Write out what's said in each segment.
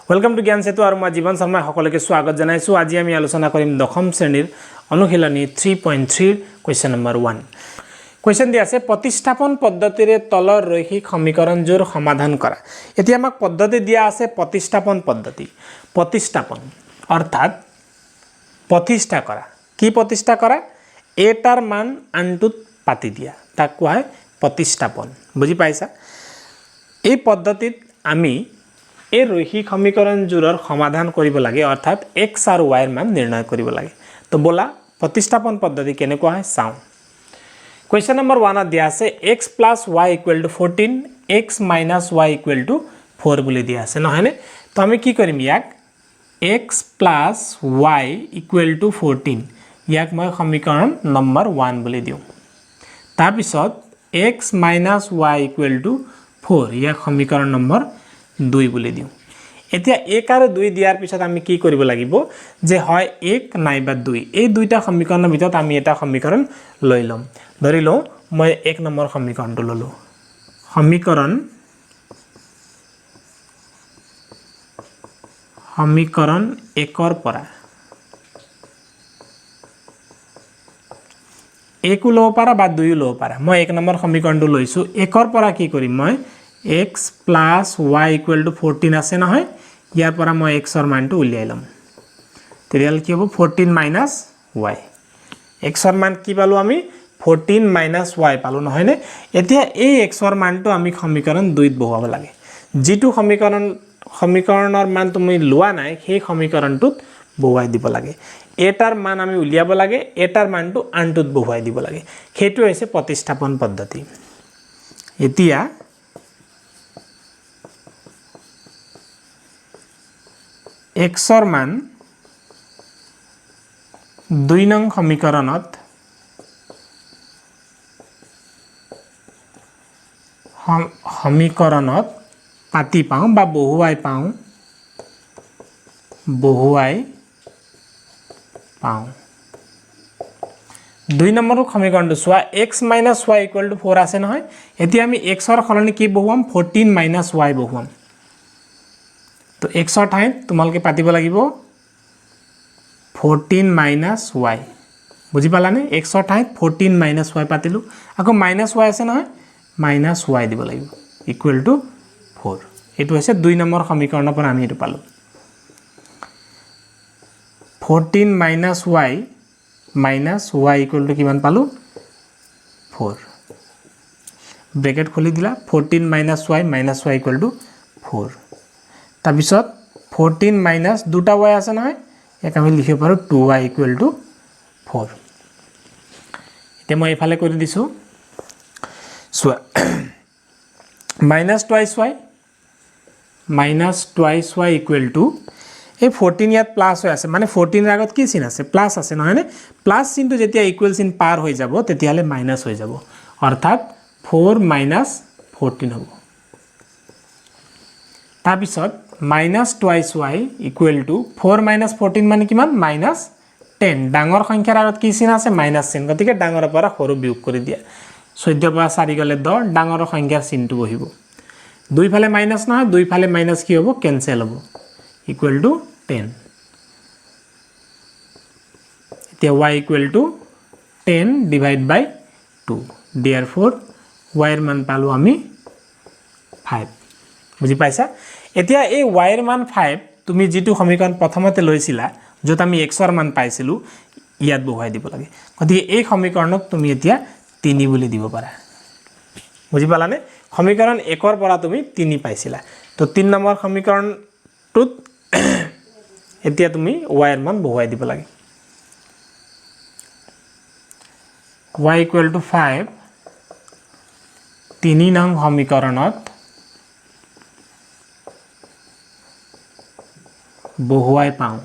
Welcome to ज्ञान सेतु और मैं जीवन शर्मा सकलोके स्वागत जनाइछु। आज आमी आलोचना करिम दशम श्रेणीर अनुशीलनी 3.3 क्वेश्चन नंबर 1। क्वेश्चन दिया আছে प्रतिस्थापन पद्धतिरे तলৰ रैखिक समीकरणजोर समाधान करा। এতিয়া আমাক পদ্ধতি দিয়া আছে प्रतिस्थापन पद्धति। प्रतिस्थापन अर्थात प्रतिष्ठा करा। কি प्रतिष्ठा करा? এটার মান আনটোত পাতি দিয়া তাক কোৱা হয় प्रतिस्थापन। বুজি পাইছা? এই পদ্ধতিত আমি এই ৰৈখিক সমীকৰণজোৰৰ সমাধান কৰিব লাগে অৰ্থাৎ x আৰু y ৰ মান নিৰ্ণয় কৰিব লাগে। তো বলা प्रतिस्थापन पद्धति কেনেকুৱা হয় চাও। क्वेश्चन नंबर 1 दिया আছে x plus y equal to 14 x minus y equal to 4 বুলি দিয়া আছে নহয়নে। তো আমি কি কৰিম ইয়াক x plus y equal to 14 ইয়াক মই সমীকৰণ নম্বৰ 1 বুলি দিও। তাৰ পিছত x minus y equal to 4 ইয়াক সমীকৰণ নম্বৰ 2 বুলি দিও। এতিয়া 1 আৰু 2 দিয়াৰ পিছত আমি কি কৰিব লাগিব যে হয় 1 নাইবা 2 এই দুইটা সমীকৰণৰ ভিতৰত আমি এটা সমীকৰণ লৈ লম। ধৰি লও মই 1 নম্বৰ সমীকৰণটো ললো। সমীকৰণ 1 ৰ পৰা 1 লব পাৰা বা 2 লব পাৰা। মই 1 নম্বৰ সমীকৰণটো লৈছো। 1 ৰ পৰা কি কৰিম মই x plus y equal to 14 আছে নহয় ইয়াৰ পৰা মই x ৰ মানটো উলিয়াই লম। তেতিয়াল কি হ'ব 14 minus y x ৰ মান কি পালো আমি 14 minus y পালো নহয়নে। এতিয়া এই x ৰ মানটো আমি সমীকৰণ 2 ত বহাব লাগে। যেটো সমীকৰণৰ মান তুমি লোৱা নাই সেই সমীকৰণটোত বহুৱাই দিব লাগে। এটাৰ মান আমি উলিয়াব লাগে এটাৰ মানটো আনটোত বহুৱাই দিব লাগে। সেইটো হৈছে प्रतिस्थापन পদ্ধতি। এতিয়া x ৰ মান 2 নং সমীকৰণত পাতি পাও বা বহুৱাই পাও 2 নম্বৰ সমীকৰণটো চোৱা x minus y equal to 4 আছে নহয়। এতিয়া আমি x ৰ সলনি কি বহুৱাম 14 minus y বহুৱাম। তো x ৰ ঠাইত তোমালকে পাতিব লাগিব 14 minus y। বুজি পালানে? x ৰ ঠাইত 14 minus y পাতিলো। আকৌ minus y আছে নহয় minus y দিব লাগিব equal to 4। এটো হৈছে 2 নম্বৰ সমীকৰণৰ পৰা আমি এটো পালো 14 minus y equal to কিমান পালো 4। ব্ৰেকেট খুলি দিলা 14 minus y equal to 4। তাৰ পিছত 14 minus দুটা y আছে নহয় এক আমি লিখিব পাৰো 2y equal to 4। এতিয়া মই এফালে কৰি দিছো সোৱা minus twice y equal to এই 14 ইয়াত প্লাস হৈ আছে মানে 14 ৰ আগত কি চিন আছে প্লাস আছে নহয়নে। প্লাস চিনটো যেতিয়া ইকুৱেল চিন পাৰ হৈ যাব তেতিয়ালে মাইনাস হৈ যাব অৰ্থাৎ 4 minus 14 হ'ব। তাৰ পিছত minus twice y equal to 4 minus 14 মানে কিমান minus 10 ডাঙৰ সংখ্যাৰ আগত কি চিন আছে মাইনাস চিন গতিকে ডাঙৰৰ পৰা সৰু বিয়োগ কৰি দিয়া 14 পৰা 4 গলে 10 ডাঙৰ সংখ্যাৰ চিনটো বহিব। দুই ফালে মাইনাস নহয় দুই ফালে মাইনাস কি হ'ব কেনসেল হ'ব equal to 10। এতিয়া y equal to 10 divide by 2 therefore y ৰ মান পালো আমি 5। বুজি পাইছা? এতিয়া এই y ৰ মান 5 তুমি যেটো সমীকৰণ প্ৰথমতে লৈছিলা যত আমি x ৰ মান পাইছিলো ইয়াত বহুৱাই দিব লাগে। গতিকে এই সমীকৰণক তুমি এতিয়া 3 বুলি দিব পাৰা। বুজি পালানে? সমীকৰণ 1 ৰ পৰা তুমি 3 পাইছিলা। তো 3 নম্বৰ সমীকৰণটোত এতিয়া তুমি y ৰ মান বহুৱাই দিব লাগে। y equal to 5 3 নং সমীকৰণত বহুৱাই পাও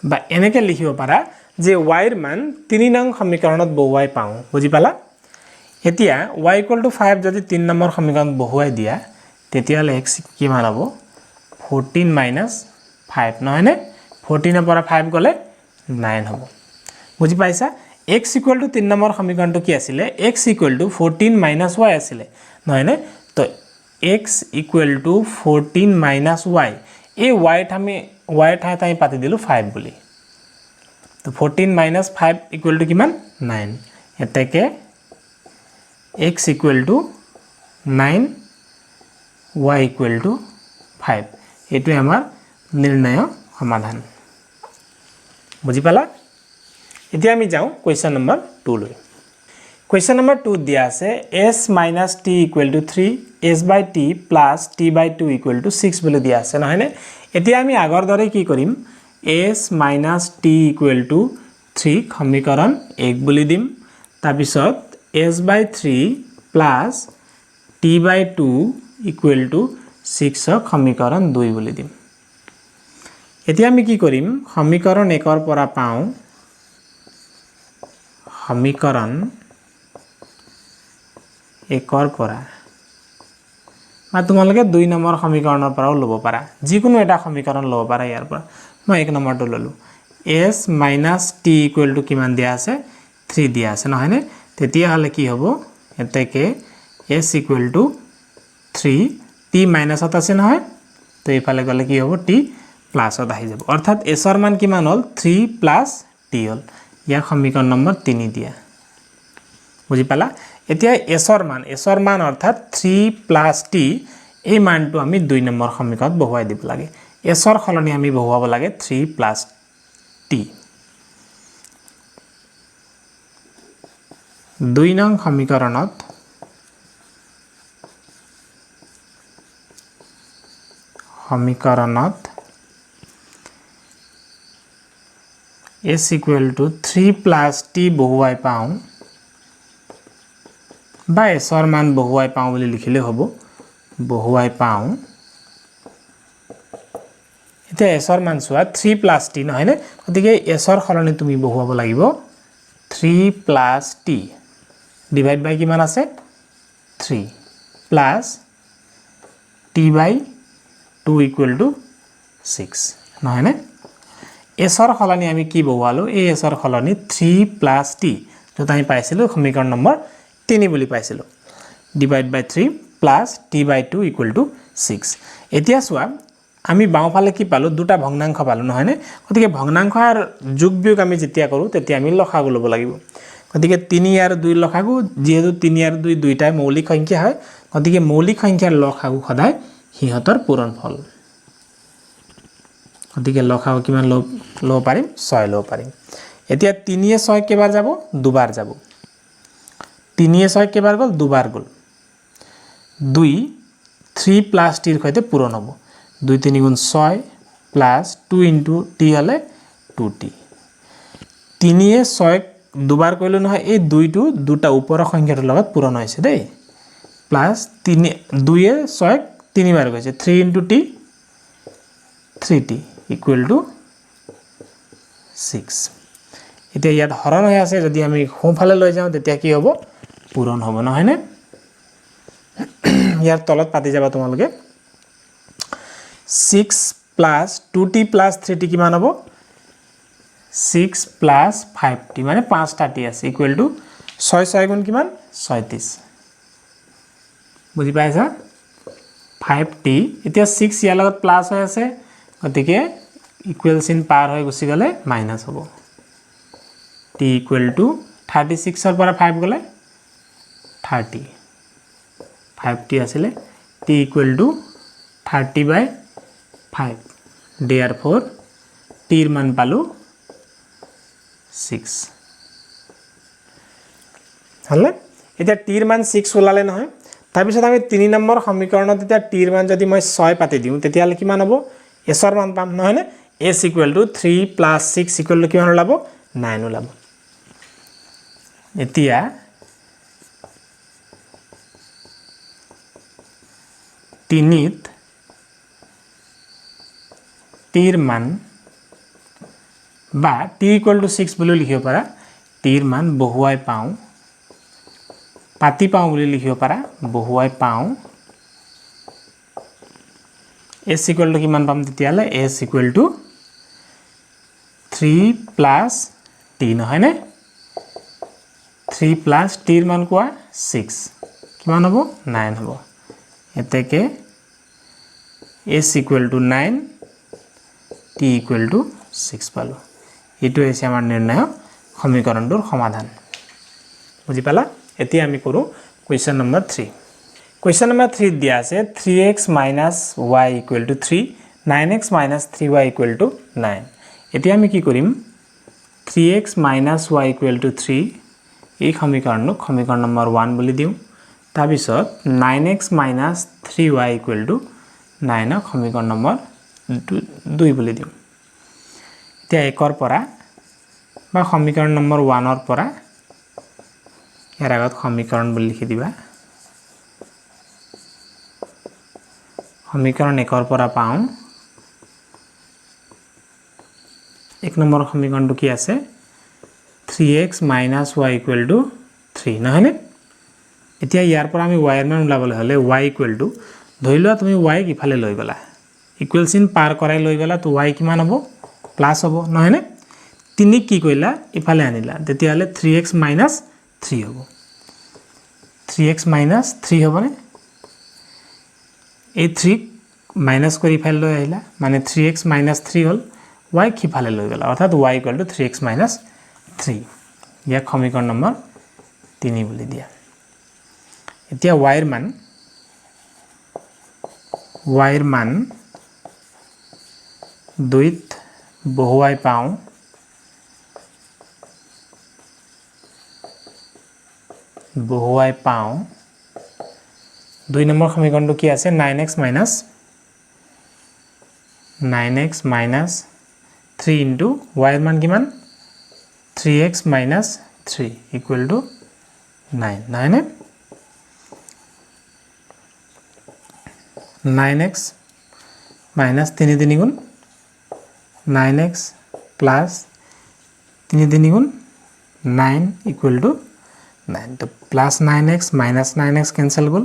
বা এনেকে লিখিব পাৰা যে y ৰ মান 3 নং সমীকৰণত বহুৱাই পাও। বুজি পালা? এতিয়া y equal to 5 যদি 3 নম্বৰ সমীকৰণত বহুৱাই দিয়া তেতিয়ালে x কিমান হ'ব 14 minus 5 নহয়নে। 14 ৰ পৰা 5 গলে 9 হ'ব। বুজি পাইছা? x ইকুৱেল টু 3 নম্বৰ সমীকৰণটো কি আছিল x ইকুৱেল টু 14 - y আছিল নহয় নে তো x ইকুৱেল টু 14 - y এই y আমি y ঠাইত আমি পাতি দিলো 5 বুলি তো 14 - 5 ইকুৱেল টু কিমান 9 এতেকে x equal two 9 y equal to 5 এটো আমাৰ নিৰ্ণয় সমাধান বুজি পালা এতিয়া আমি যাও কোৱেশ্চন নম্বৰ 2 লৈ কোৱেশ্চন নম্বৰ 2 দিয়া আছে s - t = 3 s/t + t/2 = 6 বুলি দিয়া আছে নহয় নে এতিয়া আমি আগৰ দৰে কি কৰিম s - t = 3 সমীকৰণ 1 বুলি দিম তাৰ পিছত s/3 + t/2 = 6 সমীকৰণ 2 বুলি দিম এতিয়া আমি কি কৰিম সমীকৰণ 1 ৰ পৰা পাও সমীকৰণ 1 ৰ পৰা বা তোমালোকে 2 নম্বৰ সমীকৰণৰ পৰাও ল'ব পাৰা যিকোনো এটা সমীকৰণ ল'ব পাৰা ইয়াৰ পৰা মই 1 নম্বৰটো ললো s - t = কিমান দিয়া আছে 3 দিয়া আছে নহয় নে তেতিয়া হলে কি হ'ব এতেকে s = 3 t মাইনাসত আছে নহয় তো ইফালে গলে কি হ'ব t প্লাসত আহি যাব অৰ্থাৎ s ৰ মান কিমান হল 3 + t হল ইয়াৰ সমীকৰণ নম্বৰ 3 দিয়া বুজি পালা এতিয়া s ৰ মান অৰ্থাৎ 3 + t এই মানটো আমি 2 নম্বৰ সমীকৰণত বহুৱাই দিব লাগে s ৰ খলনি আমি বহুৱাব লাগে 3 + t 2 নং সমীকৰণত s = 3 + t বহুৱাই পাও বা s ৰ মান বহুৱাই পাও বুলি লিখিলে হ'ব বহুৱাই পাও এতিয়া s ৰ মান চোৱা 3 + t নহয় নে গতিকে s ৰ খলনি তুমি বহুৱাব লাগিব 3 + t ডিভাইড বাই কিমান আছে 3 + t/2 = 6 নহয় নে s ৰ খলনি আমি কি বহুৱালো এই s ৰ খলনি 3 + t যত আমি পাইছিলো সমীকৰণ নম্বৰ 3 বুলি পাইছিলো ডিভাইড বাই 3 + t/2 = 6 এতিয়া চোৱা আমি বাওঁফালে কি পালো দুটা ভগ্নাংশ পালো নহয় নে গতিকে ভগ্নাংশৰ যোগ বিয়োগ আমি যেতিয়া কৰো তেতিয়া আমি লসাগু লব লাগিব গতিকে 3 আৰু 2 লসাগু যেহেতু 3 আৰু 2 দুইটাই মৌলিক সংখ্যা হয় গতিকে মৌলিক সংখ্যাৰ লসাগু সদায় হিহতৰ পূৰণফল গতিকে লসাগু কিমান লব পাৰিম 6 লব পাৰিম এতিয়া 3 এ 6 কেবাৰ যাব দুবাৰ যাব 3 এ 6 কেবাৰ গল দুবাৰ গল 2 3 + t ৰ সৈতে পূৰণ হ'ব 2 3 * 6 + 2 * t হলে 2t 3 এ 6 দুবাৰ কইলো নহয় এই 2টো দুটা ওপৰৰ সংখ্যাৰ লগত পূৰণ হৈছে দেই প্লাস 3 2 এ 6 তিনিবাৰ গৈছে 3 * t 3t = 6 এতিয়া ইয়াত হৰণ হৈ আছে যদি আমি সোঁফালে লৈ যাওঁ তেতিয়া কি হ'ব পূৰণ হ'ব নহয় নে ইয়াৰ তলত পাতি যাবা তোমালোকে 6 + 2t + 3t কিমান হ'ব 6 + 5t মানে 5টা t আছে = 6 6 গুণ কিমান 36 বুজি পাইছা 5t এতিয়া 6 ইয়াৰ লগত প্লাস হৈ আছে গতিকে ইকুৱেল চিন পাৰ হৈ গুছি গলে মাইনাস হ'ব t = 36 ৰ পৰা 5 গলে 30 5t আছিলে t = 30/5 therefore t ৰ মান পালো 6 হলে এতিয়া t ৰ মান 6 ওলালে নহয় তাৰ পিছত আমি 3 নম্বৰ সমীকৰণত এতিয়া t ৰ মান যদি মই 6 পাতি দিও তেতিয়া হলে কিমান হ'ব s ৰ মান পাম নহয় নে s = 3 + 6 = কিমান ওলাব 9 ওলাব এতিয়া তিনিত t ৰ মান বা t = 6 বুলি লিখিব পাৰা t ৰ মান বহুৱাই পাও পাতি পাও বুলি লিখিব পাৰা বহুৱাই পাও s = কিমান পাম তেতিয়ালে s = 3 + t নহয় নে 3 প্লাস t এর মান কোৱা 6 কিমান হ'ব 9 হ'ব এতেকে s equal to 9 t equal to 6 পালো এটো হৈছে আমাৰ নিৰ্ণয় সমীকৰণটোৰ সমাধান বুজি পালা এতিয়া আমি কৰো কোৱেশ্চন নম্বৰ 3 কোৱেশ্চন নম্বৰ 3 দিয়া আছে 3x - y equal to 3 9x - 3y equal to 9 এতিয়া আমি কি কৰিম 3x - y equal to 3 এই সমীকৰণক সমীকৰণ নম্বৰ 1 বুলি দিও তাৰ পিছত 9x - 3y equal to 9 ক সমীকৰণ নম্বৰ 2 বুলি দিও এতিয়া 1 ৰ পৰা বা সমীকৰণ নম্বৰ 1 ৰ পৰা ইয়াৰ আগত সমীকৰণ বুলি লিখি দিবা সমীকৰণ 1 ৰ পৰা পাও 1 নম্বৰ সমীকৰণটো কি আছে 3x - y equal to 3 নহয়নে এতিয়া ইয়াৰ পৰা আমি y এৰ মান উলাবলৈ হলে y equal to ধৰি লোৱা তুমি y ক ইফালে লৈ গলা ইকুৱেল চিন পাৰ কৰাই লৈ গলা তো y কিমান হ'ব প্লাস হ'ব নহয়নে 3 কি কইলা ইফালে আনিলা তেতিয়া হলে 3x - 3 হ'ব 3x - 3 হ'বনে এই 3 মাইনাস কৰি ইফালে লৈ আহিলা মানে 3x - 3 হল y কি ফালে লৈ গলা অৰ্থাৎ y equal to 3x - 3 ইয়াক সমীকৰণ নম্বৰ 3 বুলি দিয়া এতিয়া y এৰ মান 2 ত বহুৱাই পাও 2 নম্বৰ সমীকৰণটো কি আছে 9x - 3 into y এর মান কিমান 3x - 3 equal to 9 9 9x minus 3 3 গুণ 9x plus 3 3 গুণ 9 equal to 9 তো plus 9x minus 9x cancel goal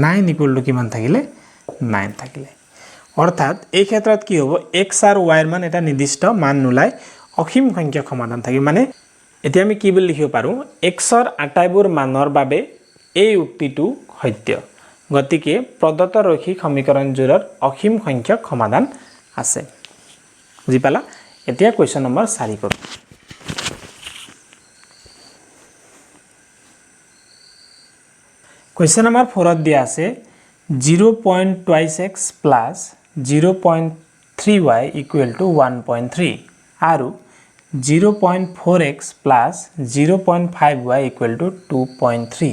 9 equal to কিমান থাকিলে 9 থাকিলে অর্থাৎ এই ক্ষেত্ৰত কি হ'ব x আৰ y এৰ মান এটা নিৰ্দিষ্ট মান নুলাই অসীম সংখ্যক সমাধান থাকি মানে এতিয়া আমি কি বুলি লিখিব পাৰো x ৰ আটাইবোৰ মানৰ বাবে এই উক্তিটো সত্য গতিকে প্ৰদত্ত ৰৈখিক সমীকৰণজোৰৰ অসীম সংখ্যক সমাধান আছে বুজি পালা এতিয়া কোৱেশ্চন নম্বৰ 4 কৰো কোৱেশ্চন নম্বৰ 4 ত দিয়া আছে 0.2x plus 0.3y equal to 1.3 আৰু 0.4x plus 0.5y equal to 2.3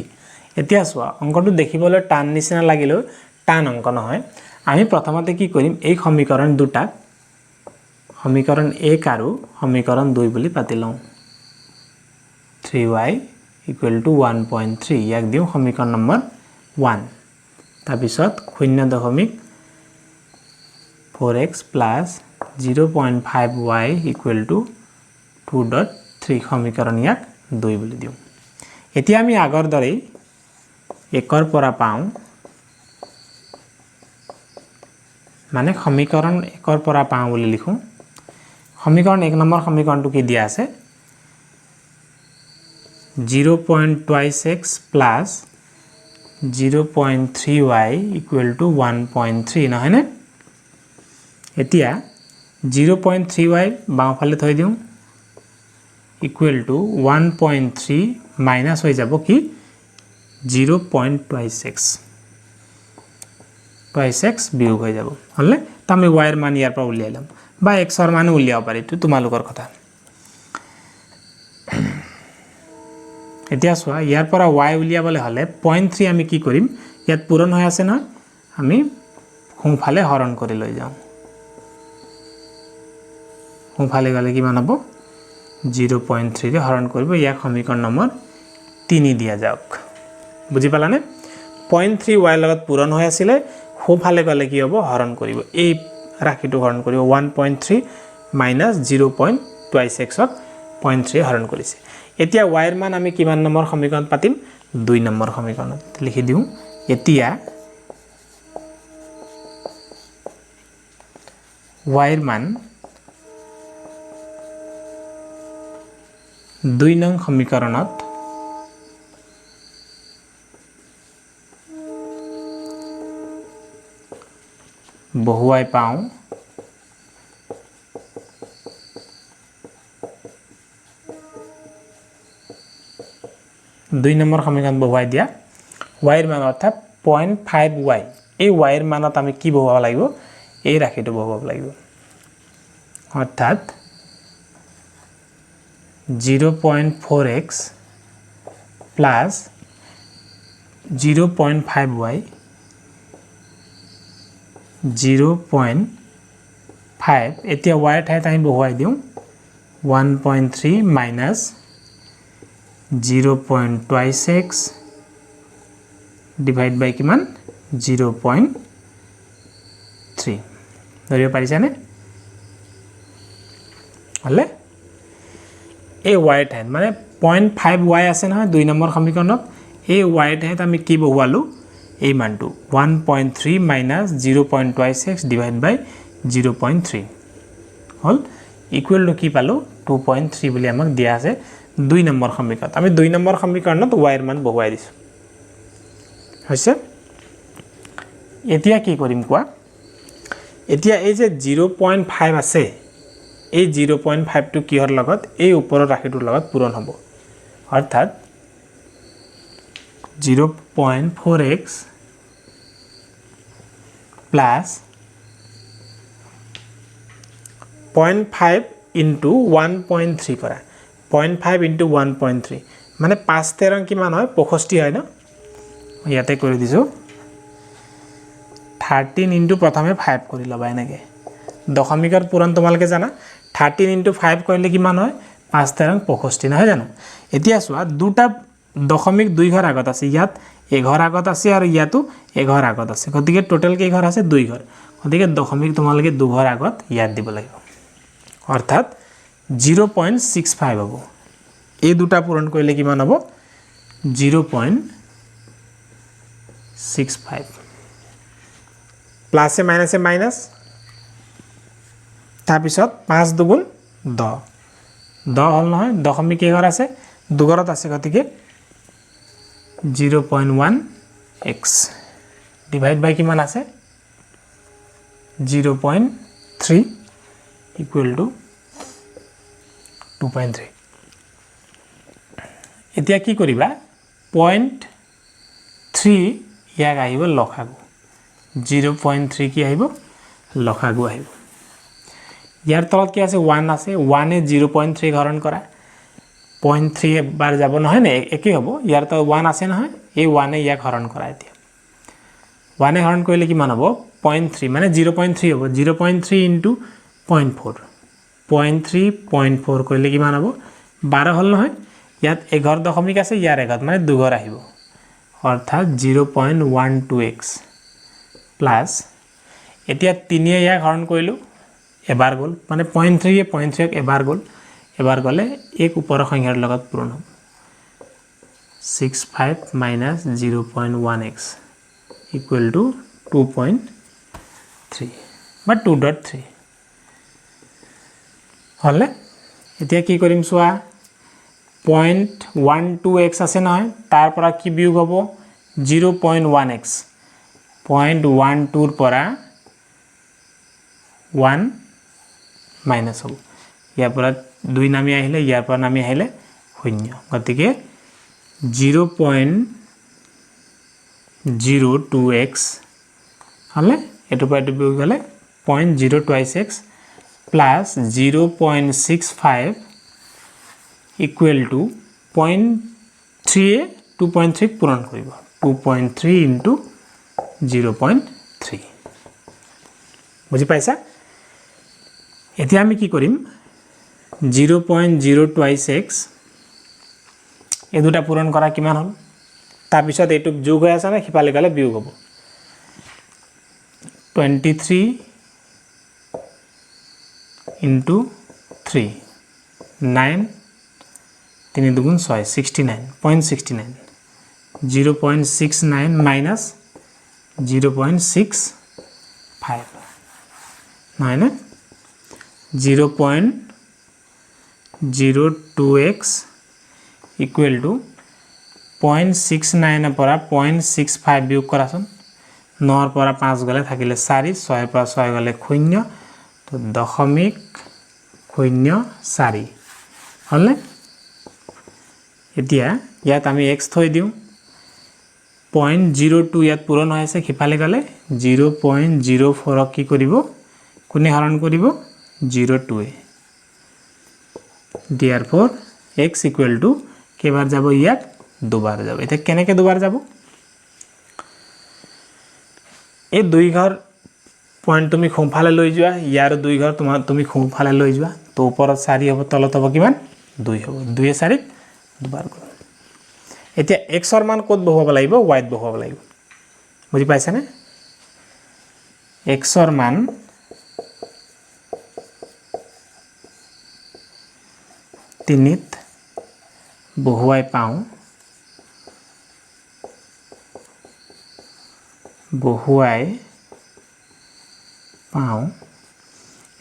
এতিয়া সোৱা অংকটো দেখিবলৈ টান নিচিনা লাগিলো টান অংক নহয় আমি প্ৰথমতে কি কৰিম এই সমীকৰণ দুটা সমীকৰণ 1 আৰু সমীকৰণ 2 বুলি পাতি লওঁ 3y equal to 1.3 ইয়াক দিও সমীকৰণ নম্বৰ 1 তাৰ পিছত 0.4x plus 0.5y equal to 2.3 সমীকৰণ ইয়াক 2 বুলি দিও এতিয়া আমি আগৰ দৰে 1 ৰ পৰা পাও মানে সমীকৰণ 1 ৰ পৰা পাও বুলি লিখো সমীকৰণ 1 নম্বৰ সমীকৰণটো কি দিয়া আছে 0.2x plus 0.3y equal to 1.3 নহয়নে এতিয়া 0.3y বাওঁফালে থৈ দিও equal to 1.3 minus হৈ যাব কি 0.26 বিয়োগ হৈ যাব হলে তো আমি y এর মান ইয়াৰ পৰা উলিয়াইলাম বা x এৰ মান উলিয়াব পাৰি তো তোমালোকৰ কথা এতিয়া সোৱা ইয়াৰ পৰা y উলিয়াবলৈ হলে 0.3 আমি কি কৰিম ইয়াত পূৰণ হৈ আছে না আমি সোঁফালে হৰণ কৰি লৈ যাও সোঁফালে গলে কিমান হ'ব 0.3 ৰে হৰণ কৰিব ইয়াক সমীকৰণ নম্বৰ 3 দিয়া যাওক বুজি পালানে 0.3 y লগত পূৰণ হৈ আছিল সোঁফালে গলে কি হ'ব হৰণ কৰিব এই ৰাখিটো হৰণ কৰিব 1.3 minus 0.26 ক 0.3 হৰণ কৰিছে এতিয়া y এৰ মান আমি কিমান নম্বৰ সমীকৰণ পাতিম 2 নম্বৰ সমীকৰণত লিখি দিও এতিয়া y এৰ মান 2 নং সমীকৰণত বহুৱাই পাওঁ দুই নম্বৰ সমীকৰণ বহুৱাই দিয়া y এৰ মান অৰ্থাৎ 0.5y এই y এৰ মানত আমি কি বহুৱাব লাগিব এই ৰাশিটো বহুৱাব লাগিব অর্থাৎ 0.4x plus 0.5y 0.5 এতিয়া y এর ঠাইত আমি বহুৱাই দিওঁ 1.3 minus 0.26 divide by কিমান 0.3 ধৰিব পাৰিছানে হলে এই y ঠাইত মানে 0.5y আছে নহয় দুই নম্বৰ সমীকৰণত এই y ঠাইত আমি কি বহুৱালো এই মানটো 1.3 minus 0.26 divide by 0.3 hall equal to কি পালো 2.3 বুলি আমাক দিয়া আছে দুই নম্বৰ সমীকৰণত আমি দুই নম্বৰ সমীকৰণত y এৰ মান বহুৱাই দিছো হৈছে এতিয়া কি কৰিম কোৱা এতিয়া এই যে 0.5 আছে এই 0.5 টো কিহৰ লগত এই ওপৰৰ ৰাশিটোৰ লগত পূৰণ হ'ব অৰ্থাৎ 0.4x plus 0.5 into 1.3 কৰা 0.5 into 1.3 মানে 5 13 কিমান হয় 65 হয় ন ইয়াতে কৰি দিছো 13 into প্ৰথমে 5 কৰি লবা এনেকে দশমিকৰ পূৰণ তোমালকে জানা 13 into 5 কৰিলে কিমান হয় 5 13 65 নহয় জানো এতিয়া চোৱা দুটা দশমিক দুই ঘৰ আগত আছে ইয়াত এঘৰ আগত আছে আৰু ইয়াতো এঘৰ আগত আছে গতিকে টোটাল কেই ঘৰ আছে দুই ঘৰ গতিকে দশমিক তোমালকে দুঘৰ আগত ইয়াত দিব লাগিব অৰ্থাৎ 0.65 হ'ব এই দুটা পূৰণ কৰিলে কিমান হ'ব 0.65 প্লাস এ মাইনাস তাৰ পিছত 5 দুগুণ 10 10 হল নহয় দশমিক কেই ঘৰ আছে দুঘৰত আছে গতিকে 0.1x ডিভাইড বাই কিমান আছে 0.3 ইকুৱেল টু 2.3 এতিয়া কি কৰিবা 0.3 ইয়াক আহিব লসাগু 0.3 কি আহিব লসাগু আহিব ইয়াৰ তলত কি আছে 1 আছে 1 এ 0.3 হৰণ কৰা 0.3 এবাৰ যাব নহয় নে একে হ'ব ইয়াৰ তলত 1 আছে নহয় এই 1 এ ইয়াক হৰণ কৰা এতিয়া 1 এ হৰণ কৰিলে কিমান হ'ব 0.3 মানে 0.3 হ'ব 0.3 into 0.4 0.3 কৰিলে কিমান হ'ব 12 হল নহয় ইয়াত এঘৰ দশমিক আছে ইয়াৰ এঘৰ মানে দুঘৰ আহিব অৰ্থাৎ 0.12x প্লাস এতিয়া 3 এ ইয়াক হৰণ কৰিলো এবাৰ গল মানে 0.3 এ 0.3 এবাৰ গলে এক ওপৰৰ সংখ্যাৰ লগত পূৰণ হ'ব 65 minus 0.1x equal to 2.3 বা 2.3 হলে এতিয়া কি কৰিম চোৱা 0.12x আছে নহয় তাৰ পৰা কি বিয়োগ হ'ব 0.1x 0.12 ৰ পৰা 1 মাইনাস হ'ব ইয়াৰ পৰা 2 নামি আহিলে ইয়াৰ পৰা নামি আহিলে শূন্য গতিকে 0.02x হলে এটো পৰা এটো বিয়োগ গলে 0.02x plus 0.65 equal to 0.3 2.3 পূৰণ কৰিব 2.3 into 0.3 বুজি পাইছা এতিয়া আমি কি কৰিম 0.02x এই দুটা পূৰণ কৰা কিমান হল তাৰ পিছত এটুক যোগ হৈ আছে না হিপালে গলে বিয়োগ হ'ব 23 into 3 9 3 দুগুণ 6 69.69 0.69 minus 0.65 নহয় না 0.02x equal to 0.69 পৰা 0.65 বিয়োগ কৰাচোন 9 ৰ পৰা 5 গলে থাকিলে 4 6 ৰ পৰা 6 গলে 0 তো 0.04 হলনে এতিয়া ইয়াত আমি x থৈ দিও 0.02 ইয়াত পূৰণ হৈ আছে কিফালে গলে 0.04 কি কৰিব কোনে হৰণ কৰিব 02 therefore x equal to কেবাৰ যাব ইয়াত দুবাৰ যাব এটা কেনেকে দুবাৰ যাব এই দুই ঘৰ পয়েন্ট তুমি খুমফালে লৈ যোৱা ইয়াৰ দুই ঘৰ তুমি খুমফালে লৈ যোৱা তো ওপৰত 4 হ'ব তলত হ'ব কিমান 2 হ'ব 2 এ 4 দুবাৰ গল এতিয়া x ৰ মান কত বহুৱাব লাগিব y ত বহুৱাব লাগিব বুজি পাইছা নে x ৰ মান তিনিত বহুৱাই পাওঁ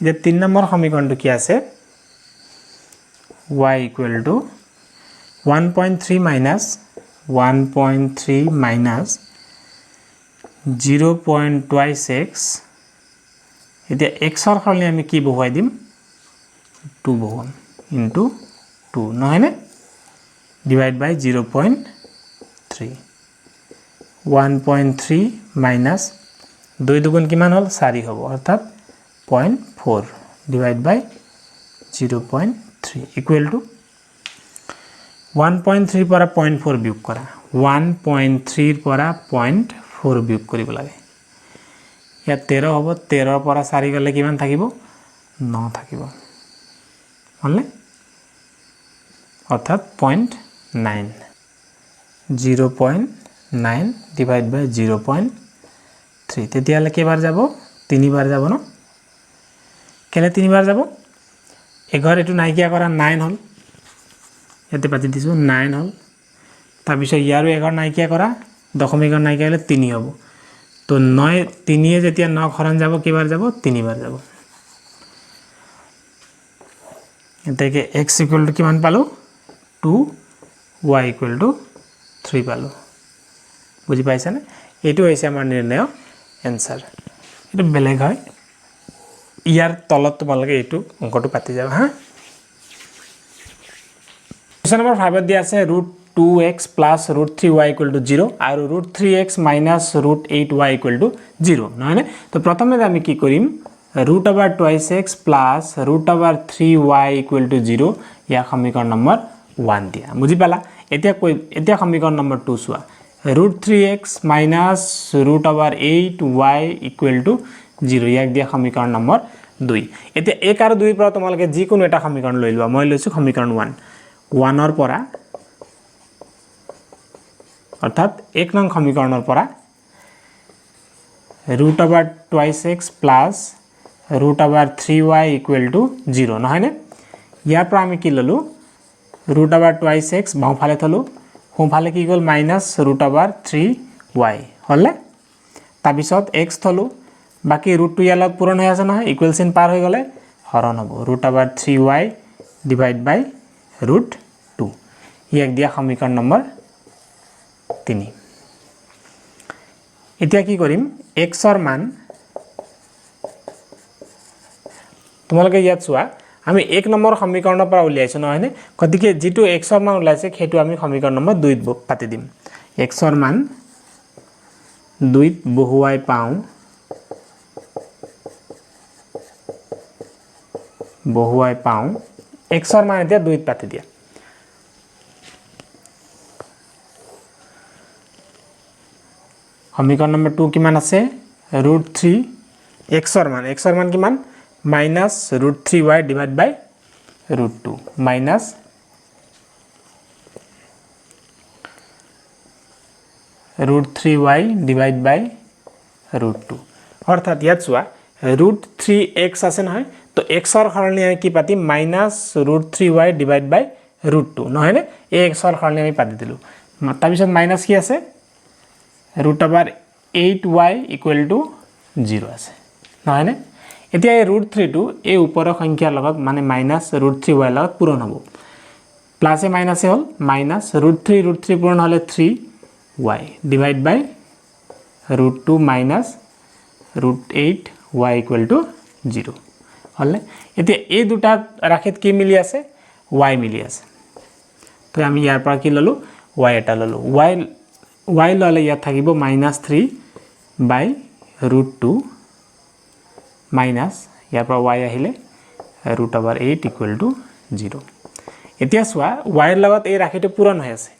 এতিয়া 3 নম্বৰ সমীকৰণটো কি আছে y equal to 1.3 minus 0.26 এতিয়া x ৰ সলনি আমি কি বহুৱাই দিম 2 বহুৱাম into 2 নহয় নে divide by 0.3 1.3 minus 2 দুগুণ কিমান হল 4 হ'ব অৰ্থাৎ 0.4 divide by 0.3 equal to 1.3 পৰা 0.4 বিয়োগ কৰা 1.3 পৰা 0.4 বিয়োগ কৰিব লাগে ইয়াত 13 হ'ব 13 পৰা 4 গলে কিমান থাকিব 9 থাকিব হলনে অৰ্থাৎ 0.9 0.9 divide by 0.3 তেতিয়ালে কেবাৰ যাব তিনিবাৰ যাব ন কেলে তিনিবাৰ যাব এঘৰ এটো নাইকিয়া কৰা 9 হল ইয়াতে পাতি দিছো 9 হল তাৰ পিছত ইয়াৰো এঘৰ নাইকিয়া কৰা দশমিকৰ নাইকিয়া হলে 3 হ'ব তো 9 3 এ যেতিয়া 9 খৰণ যাব কেবাৰ যাব তিনিবাৰ যাব এতেকে x equal to কিমান পালো 2 y equal to 3 পালো বুজি পাইছা নে এটো হৈছে আমাৰ নিৰ্ণয় आंसर এটা বেলেগ হয় ইয়াৰ তলত তোমালকে এটো অংকটো পাতি যাব হা কোশ্চেন নম্বৰ 5 ত দিয়া আছে √2x + √3y = 0 আৰু √3x - √8y = 0 নহয় নে তো প্ৰথমে আমি কি কৰিম √2x + √3y = 0 ইয়া সমীকৰণ নম্বৰ 1 দিয়া বুজি পালা এতিয়া সমীকৰণ নম্বৰ 2 চোৱা √3x - √8y = 0 ইয়াক দিয়া সমীকৰণ নম্বৰ 2 এতিয়া 1 আৰু 2 পৰা তোমালকে যি কোনো এটা সমীকৰণ লৈ লোৱা মই লৈছো সমীকৰণ 1 1 ৰ পৰা অৰ্থাৎ 1 নং সমীকৰণৰ পৰা √2x + √3y = 0 নহয় নে ইয়াৰ পৰা আমি কি ললো √2x বাওঁফালে থলো সোঁফালে কি গল -√3y হলে তাৰ পিছত x থলো বাকি √2 ইয়াৰ লগত পূৰণ হৈ আছে নহয় ইকুৱেল চিন পাৰ হৈ গলে হৰণ হ'ব √3y / √2 ইয়াক দিয়া সমীকৰণ নম্বৰ 3 এতিয়া কি কৰিম x ৰ মান তোমালোকে ইয়াত চোৱা আমি 1 নম্বৰ সমীকৰণৰ পৰা উলিয়াইছো নহয় নে গতিকে যেটো x ৰ মান উলাইছে সেইটো আমি সমীকৰণ নম্বৰ 2 ত পাতি দিম x ৰ মান 2 ত বহুৱাই পাওঁ x ৰ মান এতিয়া 2 ত পাতি দিয়া সমীকৰণ নম্বৰ 2 কিমান আছে √3 x ৰ মান কিমান -√3y / √2 -√3y / √2 অৰ্থাৎ ইয়াত চোৱা √3x আছে নহয় তো x ৰ সলনি আমি কি পাতিম -√3y / √2 নহয় নে এই x ৰ সলনি আমি পাতি দিলো তাৰ পিছত মাইনাস কি আছে √8y = 0 আছে নহয় নে এতিয়া এই √3 টো এই ওপৰৰ সংখ্যাৰ লগত মানে -√3y লগত পূৰণ হ'ব প্লাস এ মাইনাস হ'ল -√3 পূৰণ হলে 3y / √2 minus √8 y equal to 0 হ'লে এতিয়া এই দুটা ৰাশিত কি মিলি আছে y মিলি আছে তো আমি ইয়াৰ পৰা কি ললো y এটা ললো y ললে ইয়াত থাকিব -3 বাই √2 মাইনাছ ইয়াৰ পৰা y আহিলে √8 ইকুৱেল টু 0 এতিয়া চোৱা y ৰ লগত এই ৰাশিটো পূৰণ হৈ আছে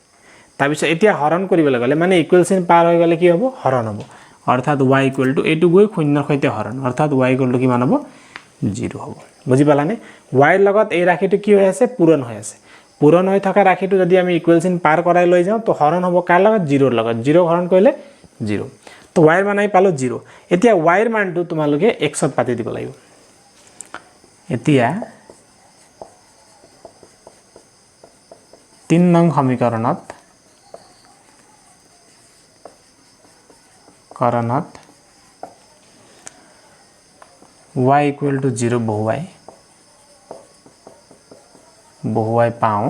তাৰপিছত এতিয়া হৰণ কৰিবলৈ গ'লে মানে ইকুৱেল চিন পাৰ হৈ গ'লে কি হ'ব হৰণ হ'ব অৰ্থাৎ y ইকুৱেল টু এইটো গৈ শূন্যৰ সৈতে হৰণ অৰ্থাৎ y ইকুৱেল টু কিমান হ'ব 0 হ'ব বুজি পালানে y ৰ লগত এই ৰাশিটো কি হৈ আছে পূৰণ হৈ আছে পূৰণ হৈ থকা ৰাশিটো যদি আমি ইকুৱেল চিন পাৰ কৰাই লৈ যাওঁ তো হৰণ হ'ব কাৰ লগত 0 ৰ লগত 0 হৰণ কৰিলে 0 তো y ৰ মান আমি পালো 0 এতিয়া y ৰ মানটো তোমালোকে x ত পাতি দিব লাগিব এতিয়া 3 নং সমীকৰণত y ইকুৱেল টু 0 বহুৱাই পাওঁ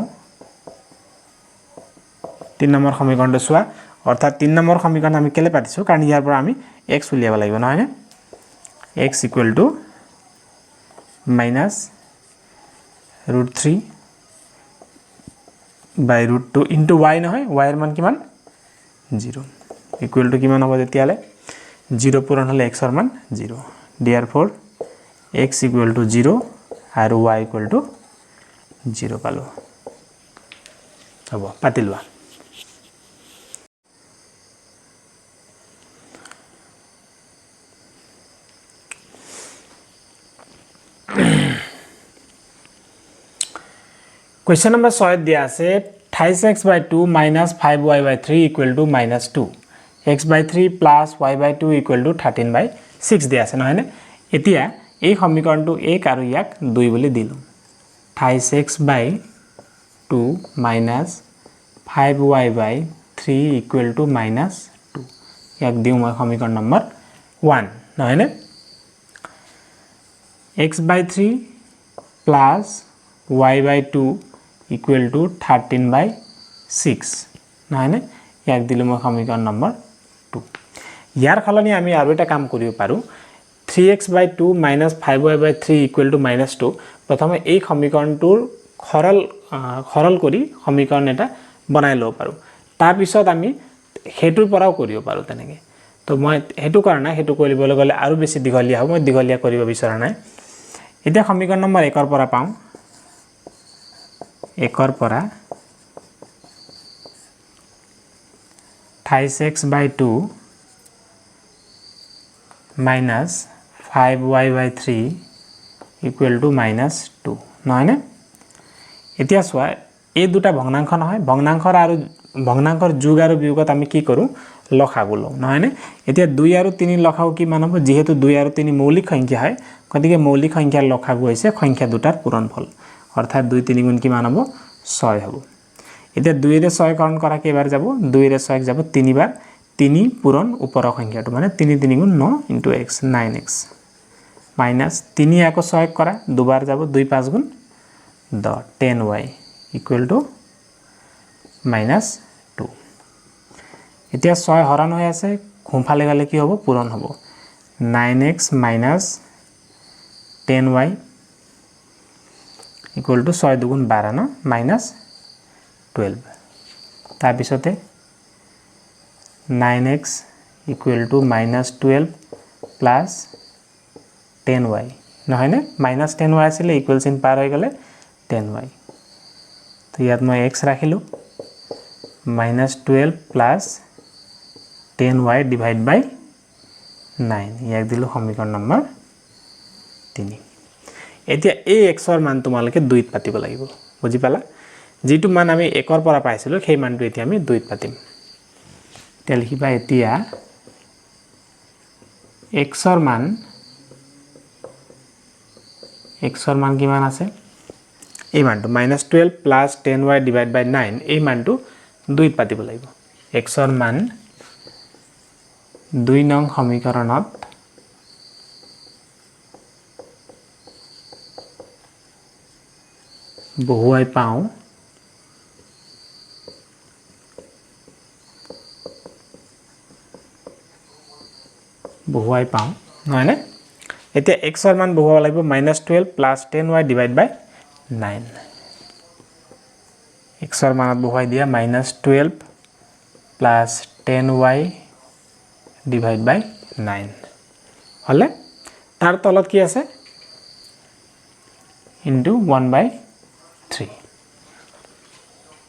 3 নম্বৰ সমীকৰণটো চোৱা অৰ্থাৎ 3 নম্বৰ সমীকৰণ আমি কেলে পাতিছো কাৰণ ইয়াৰ পৰা আমি x উলিয়াব লাগিব নহয় নে x equal to -√3 by √2 into y নহয় y ৰ মান কিমান 0 ইকুৱেল টু কিমান হ'ব তেতিয়ালে 0 পূৰণ হলে x ৰ মান 0 therefore x ইকুৱেল টু 0 আৰু y ইকুৱেল টু 0 পালো হ'ব পাতি লোৱা Question number 6 দিয়া আছে 28x/2 - 5y/3 equal to -2 x/3 plus y/2 equal to 13/6 দিয়া আছে নহয় নে এতিয়া এই সমীকৰণটো 1 আৰু ইয়াক 2 বুলি দিলো 28x/2 - 5y/3 equal to -2 ইয়াক দিও মই সমীকৰণ নম্বৰ 1 নহয় নে x/3 plus y/2 equal to 13/6 নহয় নে ইয়াক দিলো মই সমীকৰণ নম্বৰ 2 ইয়াৰ খলনি আমি আৰু এটা কাম কৰিব পাৰো 3x/2 - 5y/3 equal to -2 প্ৰথমে এই সমীকৰণটোৰ খৰল কৰি সমীকৰণ এটা বনাই লব পাৰো তাৰ পিছত আমি হেতুৰ পৰাও কৰিব পাৰো তেনেকে তো মই হেতু কৰা হেতু কৰিবলৈ গলে আৰু বেছি দীঘলীয়া হ'ব মই দীঘলীয়া কৰিব বিচৰা নাই এতিয়া সমীকৰণ নম্বৰ 1 ৰ পৰা পাওঁ 1 ৰ পৰা 28x/2 minus 5y/3 equal to -2 নহয় নে এতিয়া চোৱা এই দুটা ভগ্নাংশ নহয় ভগ্নাংশৰ যোগ আৰু বিয়োগত আমি কি কৰো লসাগু লওঁ নহয় নে এতিয়া 2 আৰু 3 লসাগু কি মান হ'ব যেহেতু 2 আৰু 3 মৌলিক সংখ্যা হয় গতিকে মৌলিক সংখ্যাৰ লসাগু হৈছে সংখ্যা দুটাৰ পূৰণফল অৰ্থাৎ 2 3 গুণ কি মান হ'ব 6 হ'ব এতিয়া 2 ৰে 6 কৰণ কৰা কেইবাৰ যাব 2 ৰে 6 যাব 3 বাৰ 3 পূৰণ ওপৰৰ সংখ্যাটো মানে 3 3 গুণ 9 * x 9x মাইনাস 3 আকৌ 6 কৰা দুবাৰ যাব 2 5 গুণ 10 10y ইকুৱেল টু -2 এতিয়া 6 হৰণ হৈ আছে ঘুমফালে গলে কি হ'ব পূৰণ হ'ব 9x minus 10y equal to 6 2 12 না minus 12 তাৰ পিছতে 9x equal to -12 plus 10y নহয় নে -10y আছিল ইকুৱেল চিন পাৰ হৈ গলে 10y তো ইয়াত মই x ৰাখিলো -12 plus 10y divided by 9 ইয়াক দিলো সমীকৰণ নম্বৰ 3 এতিয়া এই x ৰ মান তোমালকে 2 ত পাতিব লাগিব বুজি পালা যেটো মান আমি 1 ৰ পৰা পাইছিলো সেই মানটো এতিয়া আমি 2 ত পাতিম তেল হিবা এতিয়া x ৰ মান কিমান আছে এই মানটো -12 plus 10y divided by 9 এই মানটো 2 ত পাতিব লাগিব x ৰ মান 2 নং সমীকৰণত বহুৱাই পাওঁ বহুৱাই পাওঁ নহয়নে এতিয়া x ৰ মান বহুৱাব লাগিব -12 + 10y / 9 x ৰ মানত বহুৱাই দিয়া -12 + 10y / 9 হলে তাৰ তলত কি আছে into 1/3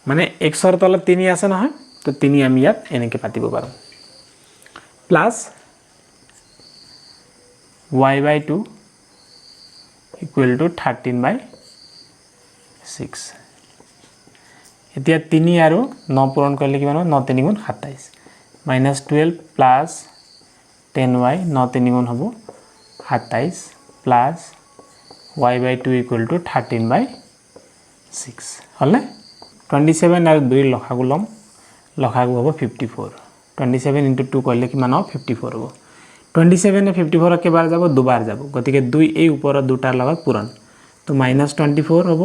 মানে x ৰ তলত 3 আছে নহয় তো 3 আমি ইয়াত এনেকৈ পাতিব পাৰোঁ প্লাস y/2 = 13/6 এতিয়া 3 আৰু 9 পূৰণ কৰিলে কিমান হ'ব 9 3 গুণ 27 -12 + 10y 9 3 গুণ হ'ব 27 প্লাস y/2 = 13/6 হলে 27 আৰু 2 লসাগু লম লসাগু হ'ব 54 27 * 2 কৰিলে কিমান হ'ব 54 হ'ব 27 এ 54 কেবাৰ যাব দুবাৰ যাব গতিকে 2 এই ওপৰৰ দুটাৰ লগত পূৰণ তো -24 হ'ব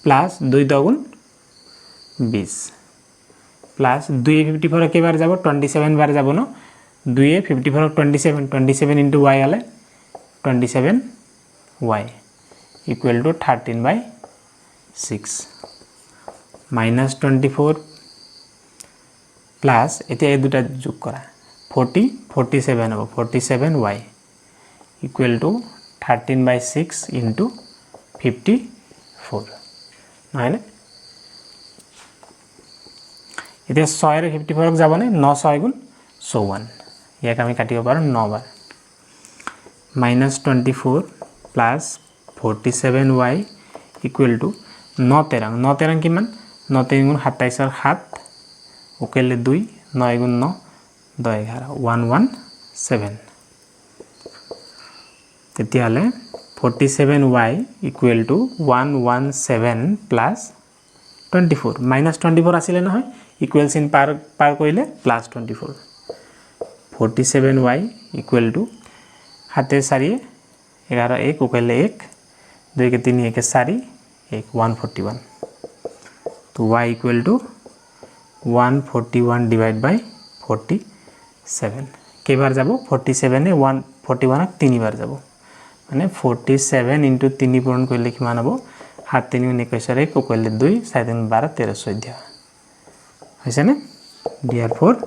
প্লাস 2 * 2 = 20 প্লাস 2 এ 54 কেবাৰ যাব 27 বাৰ যাব ন 2 এ 54 27 27 * y হলে 27y = 13/6 -24 প্লাস এতিয়া এই দুটা যোগ কৰা 40 47 হ'ব 47y = 13/6 * 54 নহয়নে এতিয়া 6 আৰু 54 ক যাবনে 9 6 গুণ 54 ইয়াক আমি কাটিব পাৰোঁ 9 বাৰ -24 প্লাস 47y = 9 13 কিমান 9 3 গুণ 27 ৰ 7 উকেলে 2 9 গুণ 9 10 11 117 তেতিয়াহ'লে 47y = 117 প্লাস 24 -24 আছিলে নহয় ইকুৱেল চিন পাৰ কৰিলে +24 47y = 7 4 11 1 উকেলে 1 2 के 3 1 4 1 141 तो y = 141 / 47 কেইবাৰ যাব 47 এ 141 ক 3 বাৰ যাব মানে 47 * 3 পূৰণ কৰিলে কিমান হ'ব 7 3 গুণ 21 1 উকেলে 2 4 3 12 13 14 হৈছে নে therefore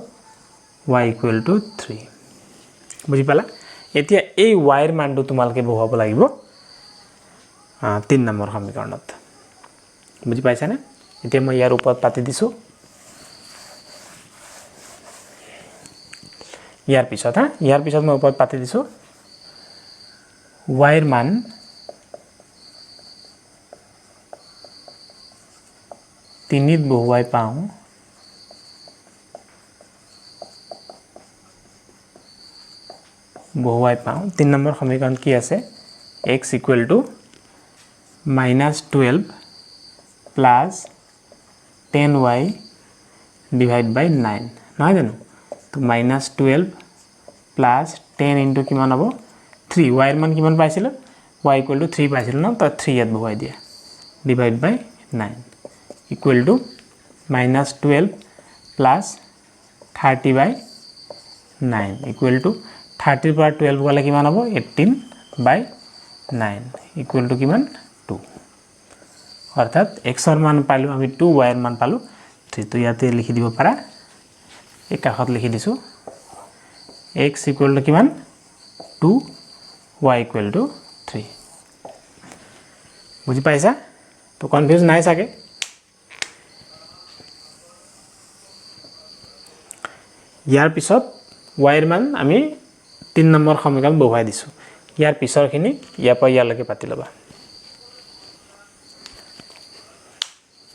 y = 3 বুজি পালা এতিয়া এই y ৰ মানটো তোমালকে বহুৱাব লাগিব 3 নম্বৰ সমীকৰণত বুজি পাইছা নে এতিয়া মই ইয়াৰ ওপৰত পাতি দিছো ইয়াৰ পিছত মই ওপৰত পাতি দিছো y ৰ মান তিনিত বহুৱাই পাওঁ বহুৱাই পাওঁ 3 নম্বৰ সমীকৰণ কি আছে x = -12 plus 10y / 9 নহয় জানো তো -12 plus 10 into কিমান হ'ব 3 y ৰ মান কিমান পাইছিল y = 3 পাইছিল ন তো 3 ইয়াত বহুৱাই দিয়া / 9 = -12 plus 30/9 = 30 পৰা 12 গলে কিমান হ'ব 18/9 = কিমান 2 অৰ্থাৎ x ৰ মান পালো আমি 2 y ৰ মান পালো 3 তো ইয়াতে লিখি দিব পাৰা এই কাষত লিখি দিছো x = কিমান 2 y = 3 বুজি পাইছা তো কনফিউজ নাই সাগে ইয়াৰ পিছত y ৰ মান আমি 3 নম্বৰ সমীকৰণ বহুৱাই দিছো ইয়াৰ পিছৰখিনি ইয়াৰ পৰা ইয়ালৈকে পাতি লবা